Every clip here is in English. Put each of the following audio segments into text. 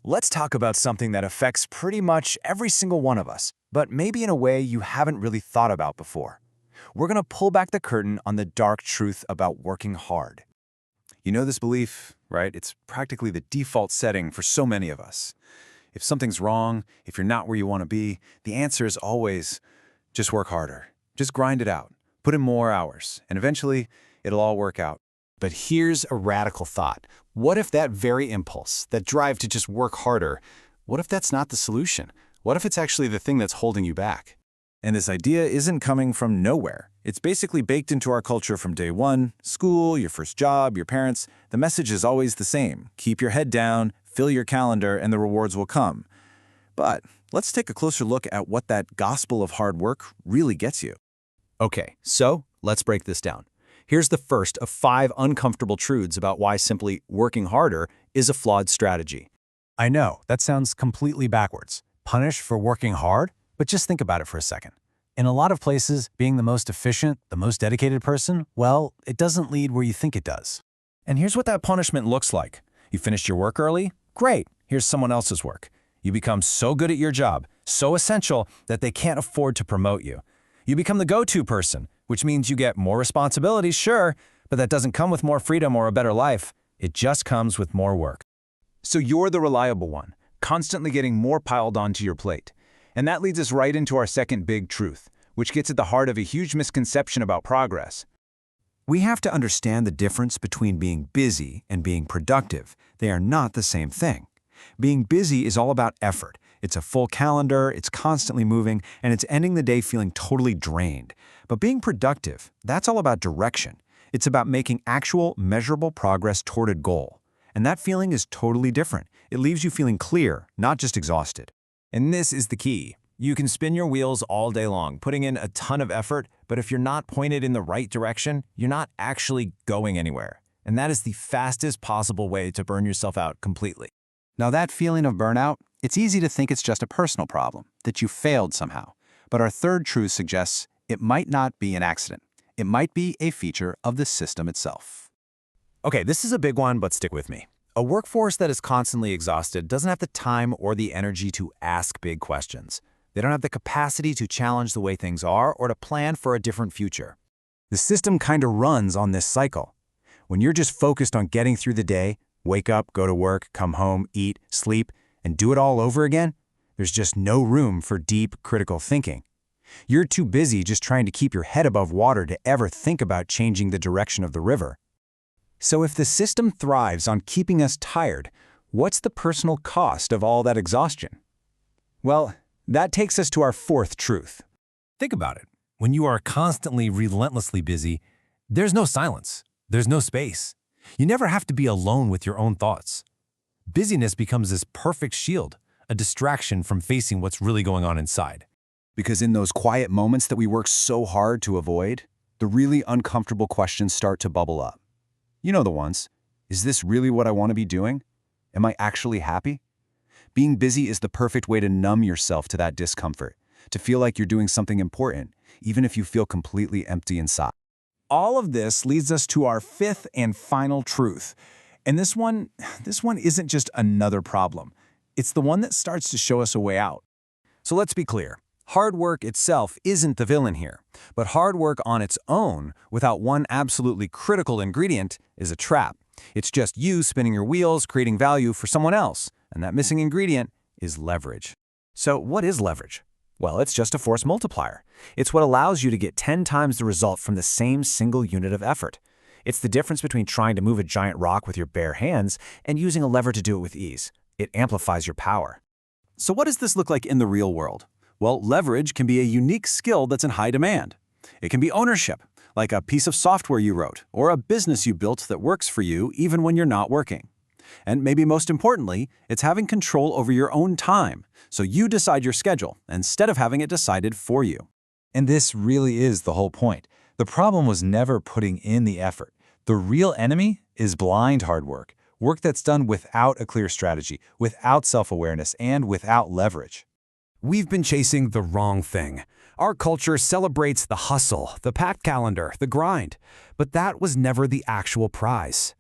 Let's talk about something that affects pretty much every single one of us, but maybe in a way you haven't really thought about before. We're going to pull back the curtain on the dark truth about working hard. You know this belief, right? It's practically the default setting for so many of us. If something's wrong, if you're not where you want to be, the answer is always, just work harder. Just grind it out. Put in more hours, and eventually, it'll all work out. But here's a radical thought. What if that very impulse, that drive to just work harder, what if that's not the solution? What if it's actually the thing that's holding you back? And this idea isn't coming from nowhere. It's basically baked into our culture from day one. School, your first job, your parents. The message is always the same. Keep your head down, fill your calendar, and the rewards will come. But let's take a closer look at what that gospel of hard work really gets you. Okay, so let's break this down. Here's the first of 5 uncomfortable truths about why simply working harder is a flawed strategy. I know, that sounds completely backwards. Punish for working hard? But just think about it for a second. In a lot of places, being the most efficient, the most dedicated person, well, it doesn't lead where you think it does. And here's what that punishment looks like. You finished your work early? Great, here's someone else's work. You become so good at your job, so essential that they can't afford to promote you. You become the go-to person, which means you get more responsibilities, sure, but that doesn't come with more freedom or a better life. It just comes with more work. So you're the reliable one, constantly getting more piled onto your plate. And that leads us right into our second big truth, which gets at the heart of a huge misconception about progress. We have to understand the difference between being busy and being productive. They are not the same thing. Being busy is all about effort. It's a full calendar, it's constantly moving, and it's ending the day feeling totally drained. But being productive, that's all about direction. It's about making actual, measurable progress toward a goal. And that feeling is totally different. It leaves you feeling clear, not just exhausted. And this is the key. You can spin your wheels all day long, putting in a ton of effort, but if you're not pointed in the right direction, you're not actually going anywhere. And that is the fastest possible way to burn yourself out completely. Now that feeling of burnout, it's easy to think it's just a personal problem, that you failed somehow. But our third truth suggests it might not be an accident. It might be a feature of the system itself. Okay, this is a big one, but stick with me. A workforce that is constantly exhausted doesn't have the time or the energy to ask big questions. They don't have the capacity to challenge the way things are or to plan for a different future. The system kind of runs on this cycle. When you're just focused on getting through the day, wake up, go to work, come home, eat, sleep, and do it all over again, there's just no room for deep, critical thinking. You're too busy just trying to keep your head above water to ever think about changing the direction of the river. So if the system thrives on keeping us tired, what's the personal cost of all that exhaustion? Well, that takes us to our fourth truth. Think about it. When you are constantly, relentlessly busy, there's no silence. There's no space. You never have to be alone with your own thoughts. Busyness becomes this perfect shield, a distraction from facing what's really going on inside. Because in those quiet moments that we work so hard to avoid, the really uncomfortable questions start to bubble up. You know the ones. Is this really what I want to be doing? Am I actually happy? Being busy is the perfect way to numb yourself to that discomfort, to feel like you're doing something important, even if you feel completely empty inside. All of this leads us to our fifth and final truth. And this one isn't just another problem. It's the one that starts to show us a way out. So let's be clear. Hard work itself isn't the villain here, but hard work on its own, without one absolutely critical ingredient, is a trap. It's just you spinning your wheels, creating value for someone else, and that missing ingredient is leverage. So what is leverage? Well, it's just a force multiplier. It's what allows you to get 10 times the result from the same single unit of effort. It's the difference between trying to move a giant rock with your bare hands and using a lever to do it with ease. It amplifies your power. So what does this look like in the real world? Well, leverage can be a unique skill that's in high demand. It can be ownership, like a piece of software you wrote, or a business you built that works for you even when you're not working. And maybe most importantly, it's having control over your own time, so you decide your schedule instead of having it decided for you. And this really is the whole point. The problem was never putting in the effort. The real enemy is blind hard work, work that's done without a clear strategy, without self-awareness, and without leverage. We've been chasing the wrong thing. Our culture celebrates the hustle, the packed calendar, the grind, but that was never the actual prize.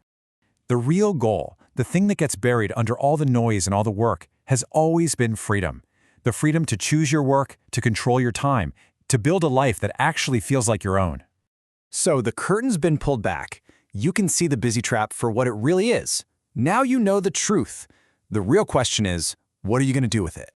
The real goal, The thing that gets buried under all the noise and all the work has always been freedom. The freedom to choose your work, to control your time, to build a life that actually feels like your own. So the curtain's been pulled back. You can see the busy trap for what it really is. Now you know the truth. The real question is, what are you going to do with it?